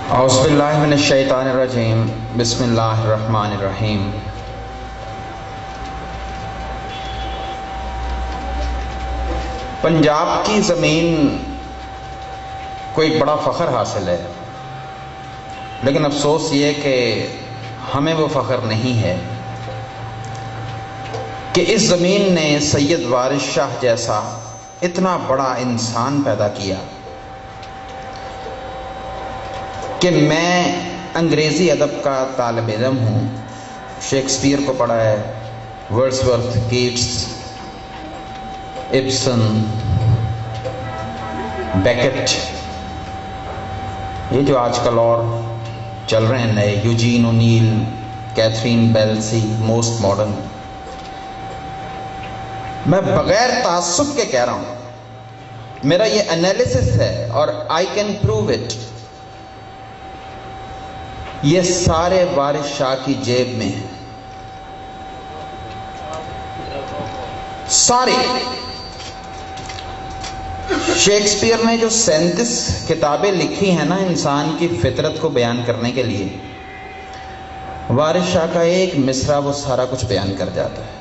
اعوذ باللہ من الشیطان الرجیم بسم اللہ الرحمن الرحیم۔ پنجاب کی زمین کو ایک بڑا فخر حاصل ہے، لیکن افسوس یہ کہ ہمیں وہ فخر نہیں ہے کہ اس زمین نے سید وارث شاہ جیسا اتنا بڑا انسان پیدا کیا کہ میں انگریزی ادب کا طالب علم ہوں، شیکسپیئر کو پڑھا ہے، ورڈسورتھ، کیٹس، ابسن، بیکٹ، یہ جو آج کل اور چل رہے ہیں نئے، Eugene O'Neill, Catherine Belsey, most modern. میں بغیر تعصب کے کہہ رہا ہوں، میرا یہ انالیسس ہے اور آئی کین پروو اٹ، یہ سارے وارث شاہ کی جیب میں ہیں، سارے۔ شیکسپیئر نے جو 37 کتابیں لکھی ہیں نا انسان کی فطرت کو بیان کرنے کے لیے، وارث شاہ کا ایک مصرع وہ سارا کچھ بیان کر جاتا ہے۔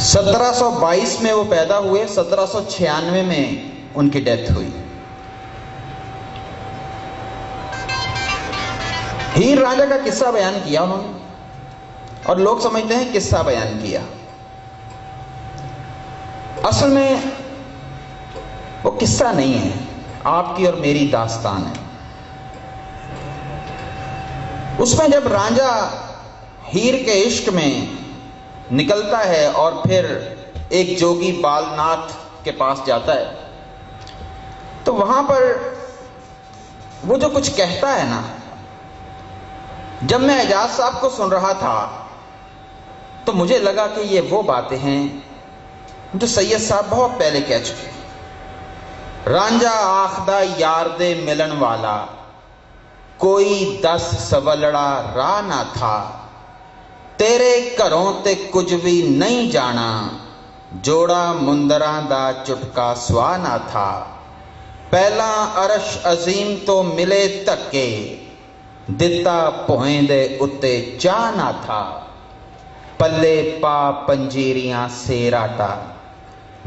1722 میں وہ پیدا ہوئے، 1796 میں ان کی ڈیتھ ہوئی۔ ہیر راجا کا قصہ بیان کیا انہوں نے، اور لوگ سمجھتے ہیں قصہ بیان کیا، اصل میں وہ قصہ نہیں ہے، آپ کی اور میری داستان ہے۔ اس میں جب رانجھا ہیر کے عشق میں نکلتا ہے اور پھر ایک جوگی بال ناتھ کے پاس جاتا ہے، تو وہاں پر وہ جو کچھ کہتا ہے نا، جب میں اعجاز صاحب کو سن رہا تھا تو مجھے لگا کہ یہ وہ باتیں ہیں جو سید صاحب بہت پہلے کہہ چکے۔ رانجھا آخدہ یار دے ملن والا، کوئی 10 سولڑا راہ نہ تھا، تیرے گھروں تے کچھ بھی نہیں جانا، جوڑا مندراں دا چٹکا سوا نہ تھا، پہلا عرش عظیم تو ملے تکے، دتا پوہیں دے اتے چاہ نہ تھا، پلے پا پنجیریاں سیر آٹا،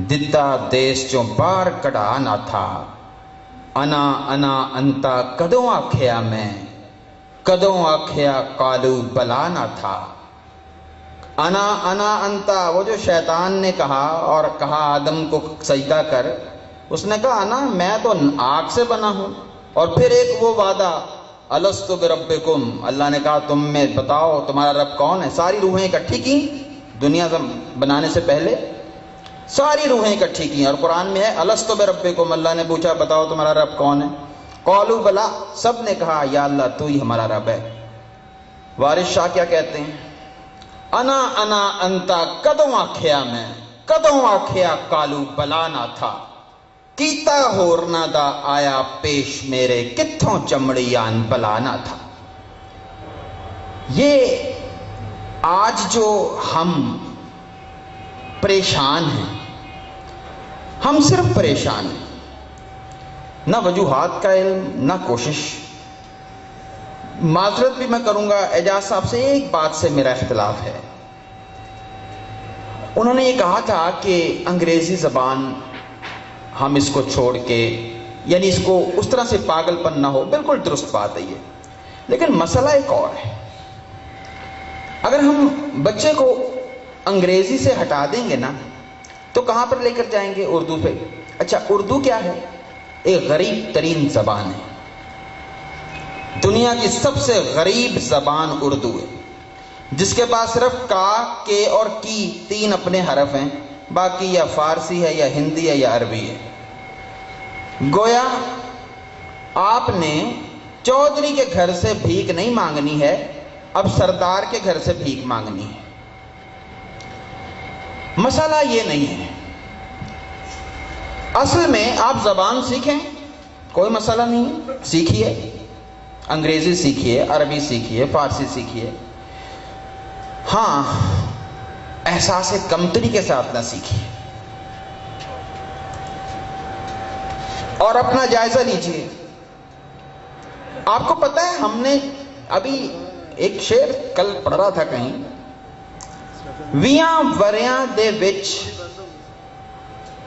دتا دیس چوں باہر کڑا نہ تھا، انا انا انتا کدوں آکھیا میں، کدوں آکھیا کالو بلا نہ تھا۔ انا انا انتا، وہ جو شیطان نے کہا اور کہا آدم کو سجدہ کر، اس نے کہا انا، میں تو آگ سے بنا ہوں، اور پھر ایک وہ وعدہ الست بربکم، اللہ نے کہا تم میں بتاؤ تمہارا رب کون ہے۔ ساری روحیں اکٹھی کی دنیا بنانے سے پہلے، ساری روحیں اکٹھی کی، اور قرآن میں ہے الست بربکم، اللہ نے پوچھا بتاؤ تمہارا رب کون ہے، قالوا بلا، سب نے کہا یا اللہ تو ہی ہمارا رب ہے۔ وارث شاہ کیا کہتے ہیں؟ انا انا انتا، کدوں آکھیا میں، کدوں آکھیا کالو بلا نہ تھا، کیتا ہورنا دا آیا پیش میرے، کتھوں چمڑی آن بلا نہ تھا۔ یہ آج جو ہم پریشان ہیں، ہم صرف پریشان ہیں، نہ وجوہات کا علم نہ کوشش۔ معذرت بھی میں کروں گا، اعجاز صاحب سے ایک بات سے میرا اختلاف ہے۔ انہوں نے یہ کہا تھا کہ انگریزی زبان ہم اس کو چھوڑ کے، یعنی اس کو اس طرح سے پاگل پن نہ ہو، بالکل درست بات ہے یہ، لیکن مسئلہ ایک اور ہے۔ اگر ہم بچے کو انگریزی سے ہٹا دیں گے نا تو کہاں پر لے کر جائیں گے؟ اردو پہ۔ اچھا، اردو کیا ہے؟ ایک غریب ترین زبان ہے، دنیا کی سب سے غریب زبان اردو ہے، جس کے پاس صرف کا، کے اور کی 3 اپنے حرف ہیں، باقی یا فارسی ہے یا ہندی ہے یا عربی ہے۔ گویا آپ نے چودھری کے گھر سے بھیک نہیں مانگنی ہے، اب سردار کے گھر سے بھیک مانگنی ہے۔ مسئلہ یہ نہیں ہے، اصل میں آپ زبان سیکھیں، کوئی مسئلہ نہیں ہے، سیکھیے، انگریزی سیکھیے، عربی سیکھیے، فارسی سیکھیے، ہاں احساس کمتری کے ساتھ نہ سیکھیے۔ اور اپنا جائزہ لیجئے آپ کو پتہ ہے ہم نے ابھی ایک شعر کل پڑھ رہا تھا کہیں، ویاں وریاں دے وچ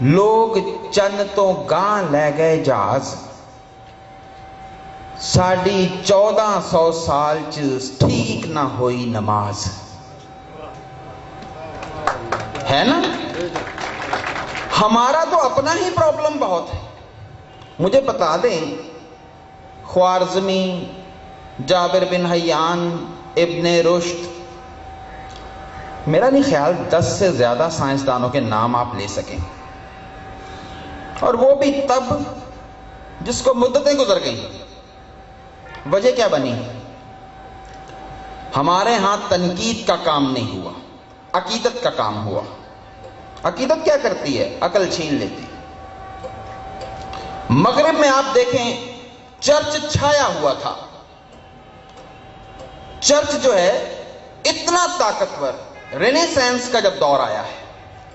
لوگ چند تو گاں لے گئے جہاز، ساڑی 1400 سال ٹھیک نہ ہوئی نماز. ہے نا؟ ہمارا تو اپنا ہی پرابلم بہت ہے. مجھے بتا دیں، خوارزمی، جابر بن حیان، ابن رشد، میرا نہیں خیال 10 سے زیادہ سائنسدانوں کے نام آپ لے سکیں، اور وہ بھی تب جس کو مدتیں گزر گئیں. وجہ کیا بنی؟ ہمارے ہاں تنقید کا کام نہیں ہوا، عقیدت کا کام ہوا. عقیدت کیا کرتی ہے؟ عقل چھین لیتی. مغرب میں آپ دیکھیں چرچ چھایا ہوا تھا. چرچ جو ہے اتنا طاقتور، رینیسانس کا جب دور آیا ہے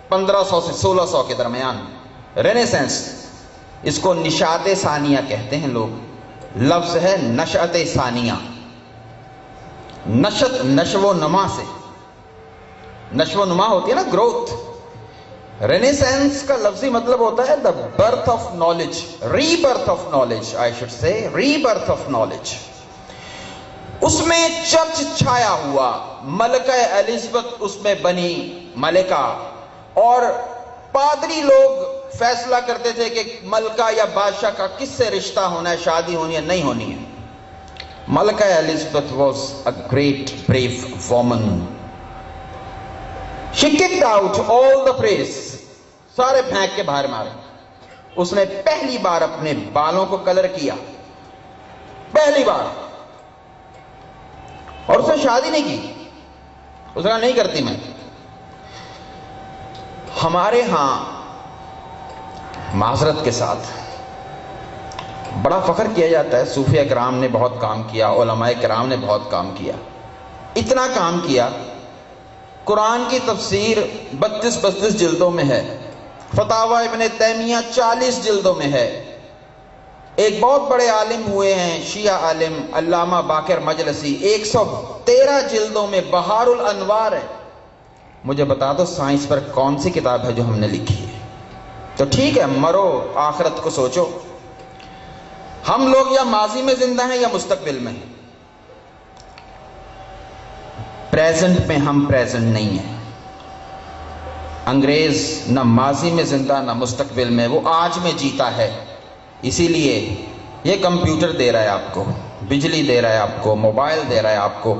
1500 سے 1600 کے درمیان، رینیسانس، اس کو نشاط ثانیہ کہتے ہیں لوگ. لفظ ہے نشأت ثانیہ، نشت نشو و نما سے، نشو و نما ہوتی ہے نا، گروتھ. رینیسانس کا لفظی مطلب ہوتا ہے the birth of knowledge, rebirth of knowledge, I should say rebirth of knowledge. اس میں چرچ چھایا ہوا، ملکہ الزبتھ اس میں بنی ملکہ، اور پادری لوگ فیصلہ کرتے تھے کہ ملکہ یا بادشاہ کا کس سے رشتہ ہونا ہے، شادی ہونی ہے نہیں ہونی ہے. ملکہ Elizabeth was a great brave woman. She kicked out all the priests. سارے پھینک کے باہر مارے. اس نے پہلی بار اپنے بالوں کو کلر کیا، پہلی بار، اور اس نے شادی نہیں کی. اس نے کہا نہیں کرتی میں. ہمارے ہاں معذرت کے ساتھ بڑا فخر کیا جاتا ہے، صوفیہ کرام نے بہت کام کیا، علماء کرام نے بہت کام کیا. اتنا کام کیا، قرآن کی تفسیر 32 جلدوں میں ہے، فتاوی ابن تیمیہ 40 جلدوں میں ہے. ایک بہت بڑے عالم ہوئے ہیں، شیعہ عالم علامہ باقر مجلسی، 113 جلدوں میں بہار الانوار ہے. مجھے بتا دو سائنس پر کون سی کتاب ہے جو ہم نے لکھی ہے؟ تو ٹھیک ہے، مرو آخرت کو سوچو. ہم لوگ یا ماضی میں زندہ ہیں یا مستقبل میں. پریزنٹ میں ہم پریزنٹ نہیں ہیں. انگریز نہ ماضی میں زندہ نہ مستقبل میں، وہ آج میں جیتا ہے. اسی لیے یہ کمپیوٹر دے رہا ہے آپ کو، بجلی دے رہا ہے آپ کو، موبائل دے رہا ہے آپ کو.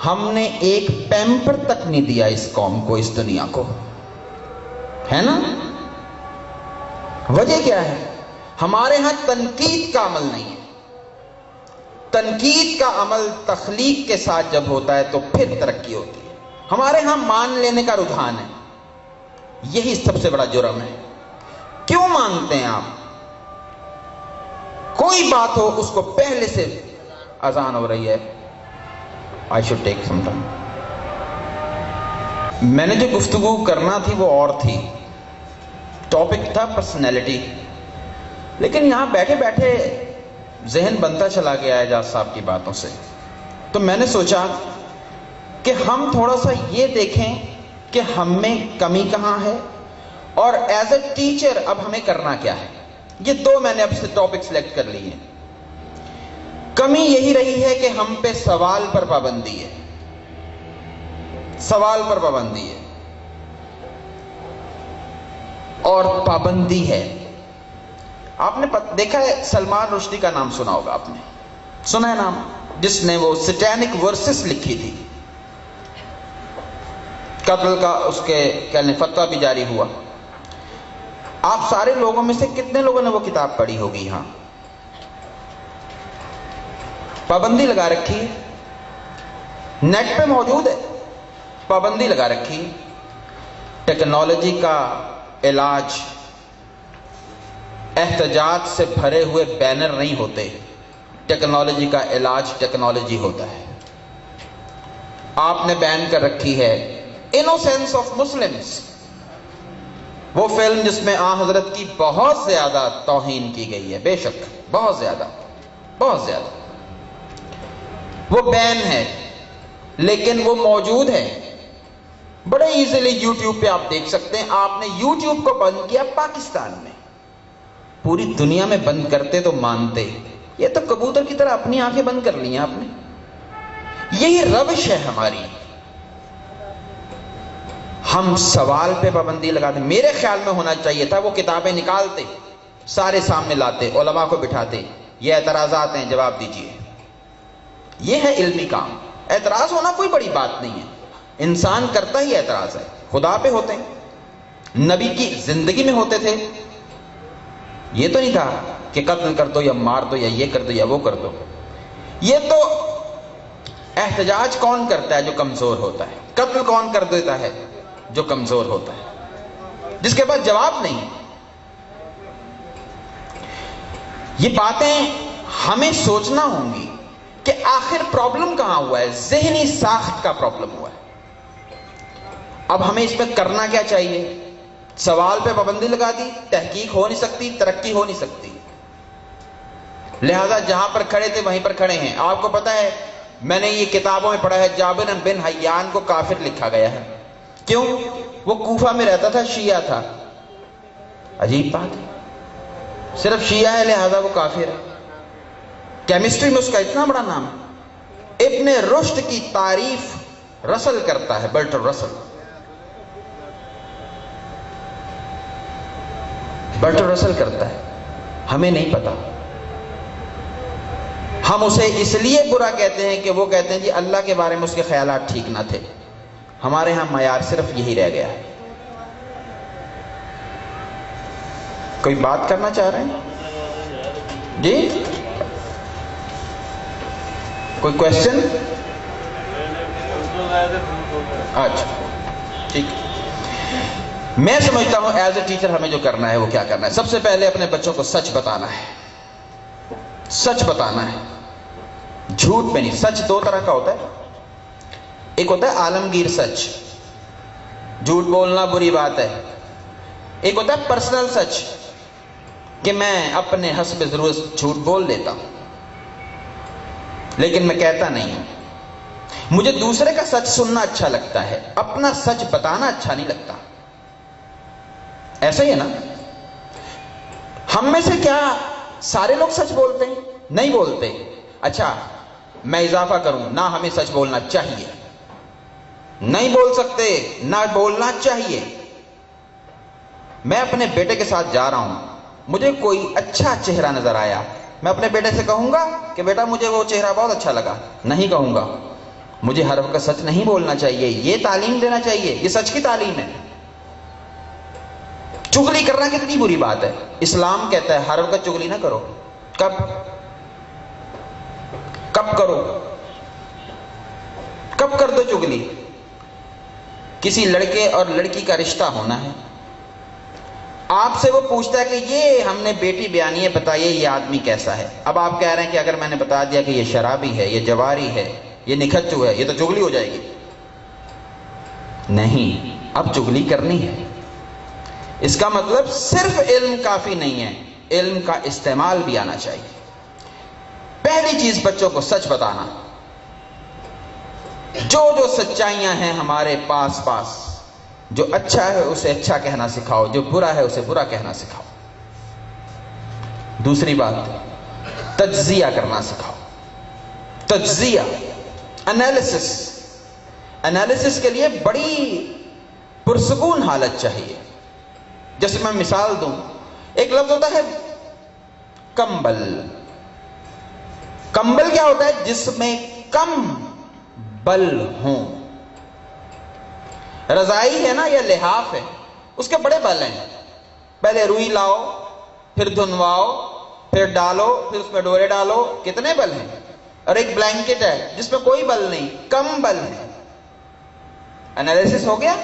ہم نے ایک پیمپر تک نہیں دیا اس قوم کو، اس دنیا کو. ہے نا؟ وجہ کیا ہے؟ ہمارے ہاں تنقید کا عمل نہیں ہے. تنقید کا عمل تخلیق کے ساتھ جب ہوتا ہے تو پھر ترقی ہوتی ہے. ہمارے ہاں مان لینے کا رجحان ہے. یہی سب سے بڑا جرم ہے. کیوں مانتے ہیں آپ؟ کوئی بات ہو اس کو پہلے سے اذان ہو رہی ہے، I should take some time. میں نے جو گفتگو کرنا تھی وہ اور تھی، ٹاپک تھا پرسنالٹی. لیکن یہاں بیٹھے بیٹھے ذہن بنتا چلا گیا اعجاز صاحب کی باتوں سے. تو میں نے سوچا کہ ہم تھوڑا سا یہ دیکھیں کہ ہم میں کمی کہاں ہے، اور ایز اے ٹیچر اب ہمیں کرنا کیا ہے. یہ دو میں نے اب سے ٹاپک سلیکٹ کر لی ہیں. کمی یہی رہی ہے کہ ہم پہ سوال پر پابندی ہے، سوال پر پابندی ہے، اور پابندی ہے. آپ نے دیکھا ہے سلمان رشدی کا نام سنا ہوگا، آپ نے سنا ہے نام، جس نے وہ سٹینک ورسز لکھی تھی. قتل کا اس کے کہنے فتویٰ بھی جاری ہوا. آپ سارے لوگوں میں سے کتنے لوگوں نے وہ کتاب پڑھی ہوگی؟ ہاں، پابندی لگا رکھی، نیٹ پہ موجود ہے، پابندی لگا رکھی. ٹیکنالوجی کا علاج احتجاج سے بھرے ہوئے بینر نہیں ہوتے، ٹیکنالوجی کا علاج ٹیکنالوجی ہوتا ہے. آپ نے بین کر رکھی ہے انوسینس آف مسلمز، وہ فلم جس میں آن حضرت کی بہت زیادہ توہین کی گئی ہے. بے شک بہت زیادہ، بہت زیادہ. وہ بین ہے لیکن وہ موجود ہے. بڑے ایزیلی یوٹیوب پہ آپ دیکھ سکتے ہیں. آپ نے یوٹیوب کو بند کیا پاکستان میں, پوری دنیا میں بند کرتے تو مانتے. یہ تو کبوتر کی طرح اپنی آنکھیں بند کر لی ہیں آپ نے. یہی روش ہے ہماری. ہم سوال پہ پابندی لگاتے. میرے خیال میں ہونا چاہیے تھا وہ کتابیں نکالتے, سارے سامنے لاتے, علماء کو بٹھاتے, یہ اعتراضات ہیں جواب دیجیے. یہ ہے علمی کام. اعتراض ہونا کوئی بڑی بات نہیں ہے, انسان کرتا ہی اعتراض ہے. خدا پہ ہوتے ہیں, نبی کی زندگی میں ہوتے تھے. یہ تو نہیں تھا کہ قتل کر دو یا مار دو یا یہ کر دو یا وہ کر دو. یہ تو احتجاج کون کرتا ہے؟ جو کمزور ہوتا ہے. قتل کون کر دیتا ہے؟ جو کمزور ہوتا ہے, جس کے پاس جواب نہیں. یہ باتیں ہمیں سوچنا ہوں گی کہ آخر پرابلم کہاں ہوا ہے. ذہنی ساخت کا پرابلم ہوا ہے. اب ہمیں اس پہ کرنا کیا چاہیے؟ سوال پہ پابندی لگا دی, تحقیق ہو نہیں سکتی, ترقی ہو نہیں سکتی. لہذا جہاں پر کھڑے تھے وہیں پر کھڑے ہیں. آپ کو پتا ہے میں نے یہ کتابوں میں پڑھا ہے, جابر بن حیان کو کافر لکھا گیا ہے. کیوں؟ وہ کوفہ میں رہتا تھا, شیعہ تھا. عجیب بات ہے, صرف شیعہ ہے لہذا وہ کافر ہے. کیمسٹری میں اس کا اتنا بڑا نام ہے. ابن رشد کی تعریف رسل کرتا ہے, برٹر رسل. برٹر رسل کرتا ہے, ہمیں نہیں پتا. ہم اسے اس لیے برا کہتے ہیں کہ وہ کہتے ہیں جی اللہ کے بارے میں اس کے خیالات ٹھیک نہ تھے. ہمارے ہاں معیار صرف یہی رہ گیا ہے. کوئی بات کرنا چاہ رہے ہیں جی؟ کوئی کوشچن؟ اچھا ٹھیک. میں سمجھتا ہوں ایز اے ٹیچر ہمیں جو کرنا ہے وہ کیا کرنا ہے. سب سے پہلے اپنے بچوں کو سچ بتانا ہے. سچ بتانا ہے, جھوٹ پہ نہیں. سچ دو طرح کا ہوتا ہے. ایک ہوتا ہے عالمگیر سچ, جھوٹ بولنا بری بات ہے. ایک ہوتا ہے پرسنل سچ کہ میں اپنے حسب ضرورت جھوٹ بول لیتا ہوں لیکن میں کہتا نہیں ہوں. مجھے دوسرے کا سچ سننا اچھا لگتا ہے, اپنا سچ بتانا اچھا نہیں لگتا. ایسا ہی ہے نا. ہم میں سے کیا سارے لوگ سچ بولتے ہیں؟ نہیں بولتے. اچھا میں اضافہ کروں, نہ ہمیں سچ بولنا چاہیے, نہیں بول سکتے, نہ بولنا چاہیے. میں اپنے بیٹے کے ساتھ جا رہا ہوں, مجھے کوئی اچھا چہرہ نظر آیا, میں اپنے بیٹے سے کہوں گا کہ بیٹا مجھے وہ چہرہ بہت اچھا لگا؟ نہیں کہوں گا. مجھے ہر وقت سچ نہیں بولنا چاہیے, یہ تعلیم دینا چاہیے, یہ سچ کی تعلیم ہے. چغلی کرنا کتنی بری بات ہے. اسلام کہتا ہے ہر وقت چغلی نہ کرو. کب کرو, کب کر دو چغلی. کسی لڑکے اور لڑکی کا رشتہ ہونا ہے, آپ سے وہ پوچھتا ہے کہ یہ ہم نے بیٹی بیانی ہے, بتائیے یہ آدمی کیسا ہے. اب آپ کہہ رہے ہیں کہ اگر میں نے بتا دیا کہ یہ شرابی ہے, یہ جواری ہے, یہ نکھچو ہے, یہ تو چغلی ہو جائے گی. نہیں, اب چغلی کرنی ہے. اس کا مطلب صرف علم کافی نہیں ہے, علم کا استعمال بھی آنا چاہیے. پہلی چیز بچوں کو سچ بتانا. جو سچائیاں ہیں ہمارے پاس جو اچھا ہے اسے اچھا کہنا سکھاؤ, جو برا ہے اسے برا کہنا سکھاؤ. دوسری بات, تجزیہ کرنا سکھاؤ. تجزیہ, انالیسس کے لیے بڑی پرسکون حالت چاہیے. جیسے میں مثال دوں, ایک لفظ ہوتا ہے کمبل. کمبل کیا ہوتا ہے؟ جس میں کم بل ہوں. رضائی ہے نا یا لحاف ہے, اس کے بڑے بل ہیں. پہلے روئی لاؤ, پھر دھنواؤ, پھر ڈالو, پھر اس میں ڈورے ڈالو, کتنے بل ہیں. اور ایک بلینکٹ ہے جس میں کوئی بل نہیں, کم بل ہے. انالیسس ہو گیا.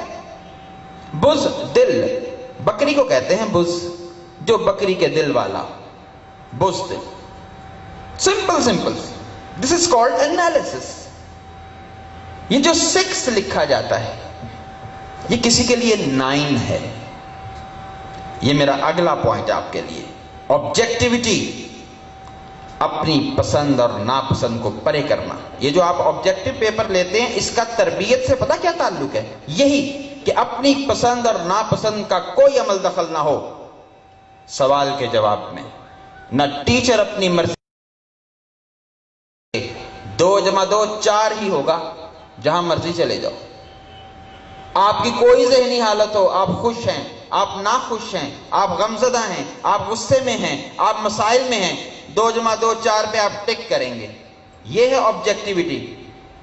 بز دل, بکری کو کہتے ہیں بز, جو بکری کے دل والا, بز دل. Simple. This is called analysis. یہ جو 6 لکھا جاتا ہے یہ کسی کے لیے 9 ہے. یہ میرا اگلا پوائنٹ آپ کے لیے, آبجیکٹیوٹی. اپنی پسند اور ناپسند کو پرے کرنا. یہ جو آپ آبجیکٹو پیپر لیتے ہیں اس کا تربیت سے پتہ کیا تعلق ہے؟ یہی کہ اپنی پسند اور ناپسند کا کوئی عمل دخل نہ ہو سوال کے جواب میں. نہ ٹیچر اپنی مرضی 2 + 2 4 ہی ہوگا، جہاں مرضی چلے جاؤ. آپ کی کوئی ذہنی حالت ہو، آپ خوش ہیں، آپ ناخوش ہیں، آپ غمزدہ ہیں، آپ غصے میں ہیں، آپ مسائل میں ہیں، 2 + 2 4 پہ آپ ٹک کریں گے. یہ ہے آبجیکٹیوٹی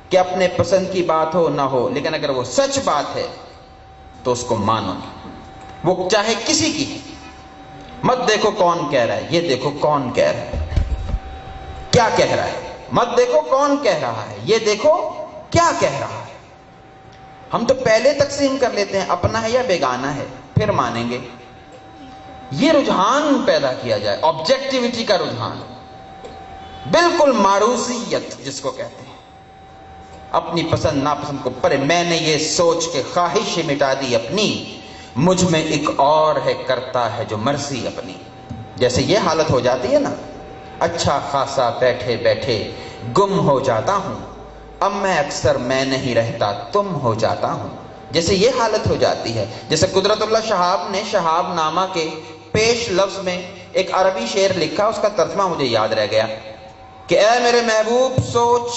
کہ اپنے پسند کی بات ہو نہ ہو، لیکن اگر وہ سچ بات ہے تو اس کو مانو، وہ چاہے کسی کی. مت دیکھو کون کہہ رہا ہے، یہ دیکھو کون کہہ رہا ہے، کیا کہہ رہا ہے. مت دیکھو کون کہہ رہا ہے، یہ دیکھو کیا کہہ رہا ہے. ہم تو پہلے تقسیم کر لیتے ہیں اپنا ہے یا بیگانہ ہے، پھر مانیں گے. یہ رجحان پیدا کیا جائے، آبجیکٹیوٹی کا رجحان، بالکل معروضیت جس کو کہتے ہیں. اپنی پسند ناپسند کو پرے. میں نے یہ سوچ کے خواہش مٹا دی اپنی، مجھ میں ایک اور ہے کرتا ہے جو مرضی اپنی. جیسے یہ حالت ہو جاتی ہے نا، اچھا خاصا بیٹھے بیٹھے گم ہو جاتا ہوں، اب میں اکثر میں نہیں رہتا تم ہو جاتا ہوں. جیسے یہ حالت ہو جاتی ہے. جیسے قدرت اللہ شہاب نے شہاب نامہ کے پیش لفظ میں ایک عربی شعر لکھا، اس کا ترجمہ مجھے یاد رہ گیا کہ اے میرے محبوب سوچ،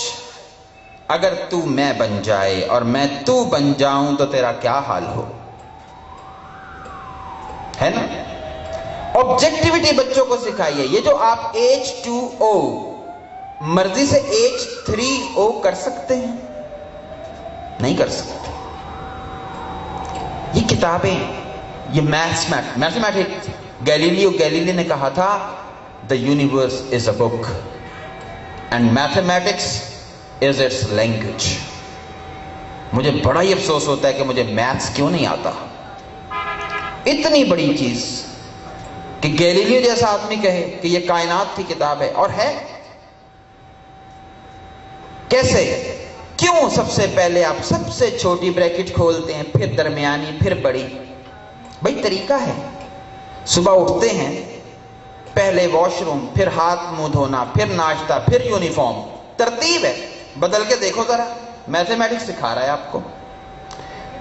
اگر تو میں بن جائے اور میں تو بن جاؤں تو تیرا کیا حال ہو. ہے نا؟ آبجیکٹیوٹی بچوں کو سکھائیے. یہ جو آپ H2O مرضی سے H3O کر سکتے ہیں؟ نہیں کر سکتے. یہ کتابیں، یہ میتھمیٹکس، گیلیلی نے کہا تھا the universe is a book and mathematics is its language. مجھے بڑا ہی افسوس ہوتا ہے کہ مجھے میتھس کیوں نہیں آتا. اتنی بڑی چیز کہ گیلیلیو جیسا آدمی کہے کہ یہ کائنات کی کتاب ہے، اور ہے. کیسے؟ کیوں سب سے پہلے آپ سب سے چھوٹی بریکٹ کھولتے ہیں، پھر درمیانی، پھر بڑی؟ بھائی طریقہ ہے. صبح اٹھتے ہیں، پہلے واش روم، پھر ہاتھ منہ دھونا، پھر ناشتہ، پھر یونیفارم. ترتیب ہے. بدل کے دیکھو ذرا. میتھمیٹکس سکھا رہا ہے آپ کو.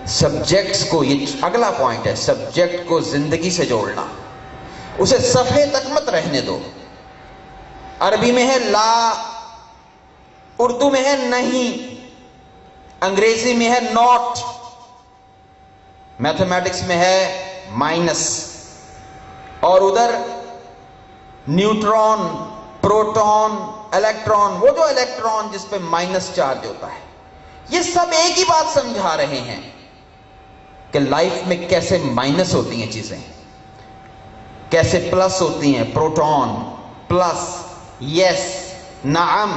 سبجیکٹس کو، یہ اگلا پوائنٹ ہے، سبجیکٹ کو زندگی سے جوڑنا. اسے صفحے تک مت رہنے دو. عربی میں ہے لا، اردو میں ہے نہیں، انگریزی میں ہے ناٹ، میتھمیٹکس میں ہے مائنس، اور ادھر نیوٹرون، پروٹون، الیکٹران، وہ جو الیکٹران جس پہ مائنس چارج ہوتا ہے. یہ سب ایک ہی بات سمجھا رہے ہیں کہ لائف میں کیسے مائنس ہوتی ہیں چیزیں، کیسے پلس ہوتی ہیں. پروٹون پلس، یس، نعم.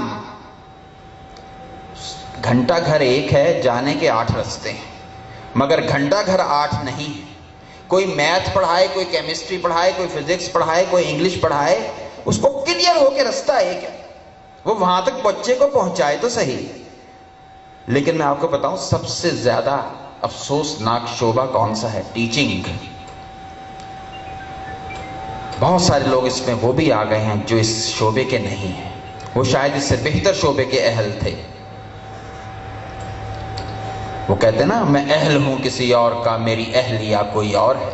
گھنٹہ گھر ایک ہے، جانے کے 8 رستے ہیں، مگر گھنٹہ گھر 8 نہیں ہے. کوئی میتھ پڑھائے، کوئی کیمسٹری پڑھائے، کوئی فزکس پڑھائے، کوئی انگلش پڑھائے، اس کو کلیئر ہو کے رستہ ایک ہے، وہ وہاں تک بچے کو پہنچائے تو صحیح. لیکن میں آپ کو بتاؤں سب سے زیادہ افسوسناک شعبہ کون سا ہے؟ ٹیچنگ. بہت سارے لوگ اس میں وہ بھی آ گئے ہیں جو اس شعبے کے نہیں ہیں، وہ شاید اس سے بہتر شعبے کے اہل تھے. وہ کہتے ہیں نا میں اہل ہوں کسی اور کا، میری اہلیہ کوئی اور ہے.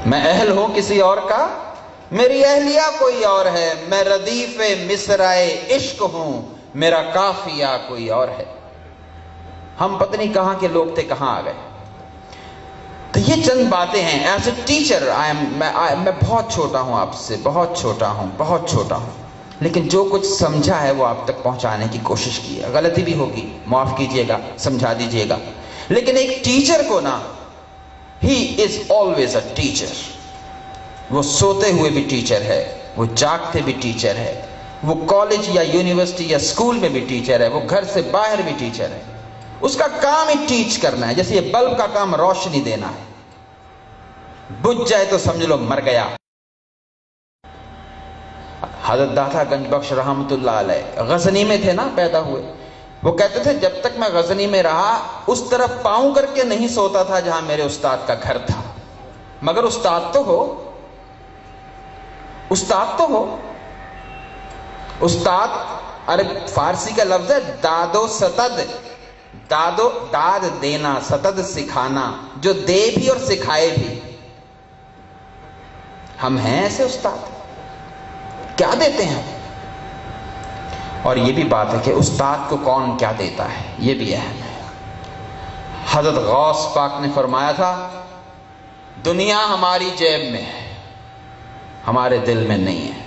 میں اہل ہوں کسی اور کا، میری اہلیہ کوئی اور ہے. میں ردیف مصرائے عشق ہوں، میرا قافیہ کوئی اور ہے. ہم پتہ نہیں کہاں کے لوگ تھے، کہاں آ گئے. تو یہ چند باتیں ہیں. ایز اے ٹیچر میں بہت چھوٹا ہوں، آپ سے بہت چھوٹا ہوں، لیکن جو کچھ سمجھا ہے وہ آپ تک پہنچانے کی کوشش کی ہے. غلطی بھی ہوگی، معاف کیجئے گا، سمجھا دیجئے گا. لیکن ایک ٹیچر کو نا، ہی از آلویز اے ٹیچر. وہ سوتے ہوئے بھی ٹیچر ہے، وہ جاگتے بھی ٹیچر ہے، وہ کالج یا یونیورسٹی یا اسکول میں بھی ٹیچر ہے، وہ گھر سے باہر بھی ٹیچر ہے. اس کا کام ہی ٹیچ کرنا ہے. جیسے یہ بلب کا کام روشنی دینا ہے، بجھ جائے تو سمجھ لو مر گیا. حضرت داتا گنج بخش رحمت اللہ علیہ غزنی میں تھے نا، پیدا ہوئے. وہ کہتے تھے جب تک میں غزنی میں رہا اس طرف پاؤں کر کے نہیں سوتا تھا جہاں میرے استاد کا گھر تھا. مگر استاد تو ہو. استاد تو ہو. استاد عرب فارسی کا لفظ ہے داد و ستد. داد دینا، ستد سکھانا، جو دے بھی اور سکھائے بھی. ہم ہیں ایسے استاد؟ کیا دیتے ہیں؟ اور یہ بھی بات ہے کہ استاد کو کون کیا دیتا ہے، یہ بھی اہم ہے. حضرت غوث پاک نے فرمایا تھا دنیا ہماری جیب میں ہے، ہمارے دل میں نہیں ہے.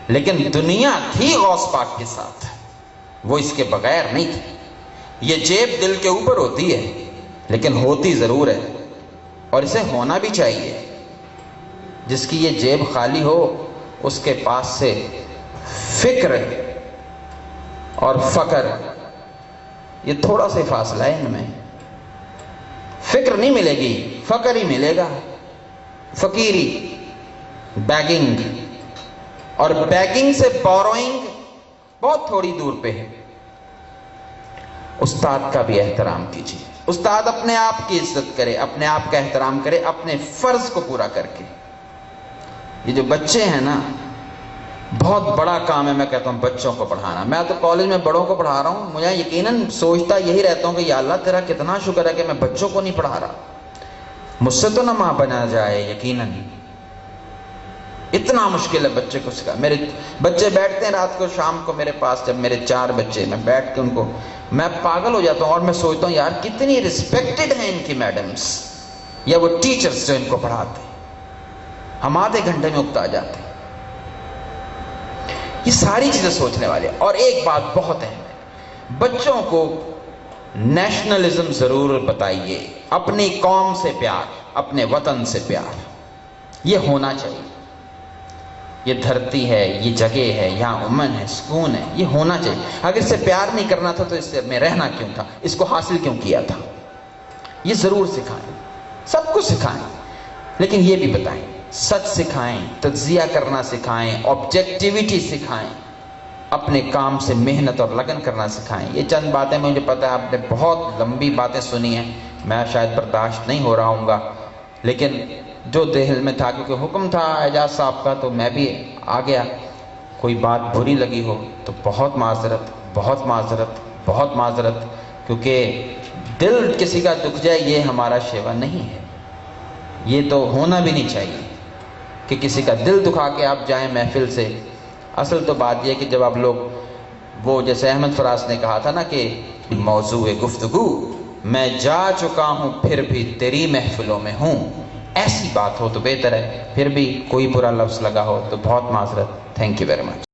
لیکن دنیا تھی غوث پاک کے ساتھ، وہ اس کے بغیر نہیں تھی. یہ جیب دل کے اوپر ہوتی ہے لیکن ہوتی ضرور ہے، اور اسے ہونا بھی چاہیے. جس کی یہ جیب خالی ہو اس کے پاس سے فکر اور فقر، یہ تھوڑا سا فاصلہ ہے ان میں. فکر نہیں ملے گی، فقر ہی ملے گا. فقیری، بیگنگ، اور بیگنگ سے بوروئنگ بہت تھوڑی دور پہ ہے. استاد کا بھی احترام کیجیے. استاد اپنے آپ کی عزت کرے، اپنے آپ کا احترام کرے، اپنے فرض کو پورا کر کے. یہ جو بچے ہیں نا، بہت بڑا کام ہے. میں کہتا ہوں بچوں کو پڑھانا. میں تو کالج میں بڑوں کو پڑھا رہا ہوں، مجھے یقیناً سوچتا یہی رہتا ہوں کہ یا اللہ تیرا کتنا شکر ہے کہ میں بچوں کو نہیں پڑھا رہا. مجھ سے تو نہ ماں بنا جائے، یقیناً اتنا مشکل ہے بچے کو سکھا. میرے بچے بیٹھتے ہیں رات کو شام کو میرے پاس، جب میرے 4 بچے، میں بیٹھ کے ان کو، میں پاگل ہو جاتا ہوں. اور میں سوچتا ہوں یار کتنی ریسپیکٹڈ ہیں ان کی میڈمز یا وہ ٹیچرز جو ان کو پڑھاتے ہیں. ہم آدھے گھنٹے میں اکتا جاتے ہیں. یہ ساری چیزیں سوچنے والے. اور ایک بات بہت اہم ہے، بچوں کو نیشنلزم ضرور بتائیے. اپنی قوم سے پیار، اپنے وطن سے پیار، یہ ہونا چاہیے. یہ دھرتی ہے، یہ جگہ ہے، یہاں امن ہے، سکون ہے، یہ ہونا چاہیے. اگر اس سے پیار نہیں کرنا تھا تو اس سے میں رہنا کیوں تھا، اس کو حاصل کیوں کیا تھا. یہ ضرور سکھائیں، سب کچھ سکھائیں، لیکن یہ بھی بتائیں، سچ سکھائیں، تجزیہ کرنا سکھائیں، آبجیکٹیویٹی سکھائیں، اپنے کام سے محنت اور لگن کرنا سکھائیں. یہ چند باتیں مجھے پتہ ہے آپ نے بہت لمبی باتیں سنی ہیں، میں شاید برداشت نہیں ہو رہا ہوں گا، لیکن جو دل میں تھا، کیونکہ حکم تھا اعجاز صاحب کا تو میں بھی آ گیا. کوئی بات بری لگی ہو تو بہت معذرت، بہت معذرت، بہت معذرت. کیونکہ دل کسی کا دکھ جائے یہ ہمارا شیوا نہیں ہے. یہ تو ہونا بھی نہیں چاہیے کہ کسی کا دل دکھا کے آپ جائیں محفل سے. اصل تو بات یہ کہ جب آپ لوگ، وہ جیسے احمد فراز نے کہا تھا نا کہ موضوع گفتگو میں جا چکا ہوں پھر بھی تیری محفلوں میں ہوں، ایسی بات ہو تو بہتر ہے. پھر بھی کوئی برا لفظ لگا ہو تو بہت معذرت. Thank you very much.